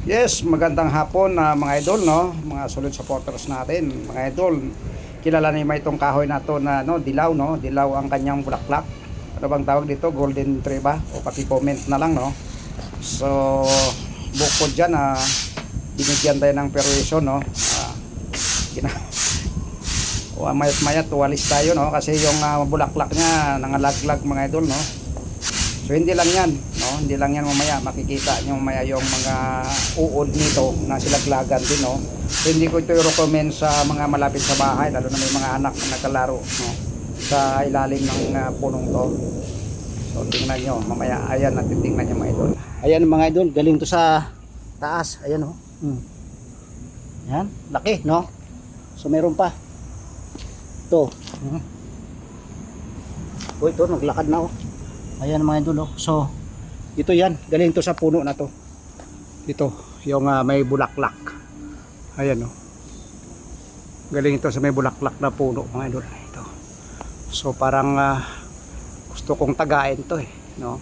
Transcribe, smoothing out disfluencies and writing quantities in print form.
Yes, magandang hapon na mga idol, no? Mga solid supporters natin, mga idol. Kilala niyo may itong kahoy na to na dilaw, no? Dilaw ang kanyang bulaklak. Ano bang tawag dito? Golden tree ba? O pati comment na lang, no? So, bukod diyan binigyan tayo ng permission, no? Mayat-mayat tuwalis tayo, no? Kasi yung bulaklak niya nangalaglag, mga idol, no? So hindi lang yan, no? Hindi lang yan, mamaya makikita nyo mamaya yung mga uod nito na silaglagan din, no? So hindi ko ito i-recommend sa mga malapit sa bahay, lalo na may mga anak na naglalaro, no? Sa ilalim ng punong to. So tingnan nyo mamaya, ayan, natitingnan nyo mga idol. Ayan mga idol, galing to sa taas, ayan, no? Ayan, laki, no? So meron pa ito. Ito naglakad na, oh. Ayan mga idol, oh. So ito yan, galing to sa puno na to. Ito yung may bulaklak. Ayan, oh. Galing ito sa may bulaklak na puno, mga idol. Ito. So parang gusto kong tagain to, no?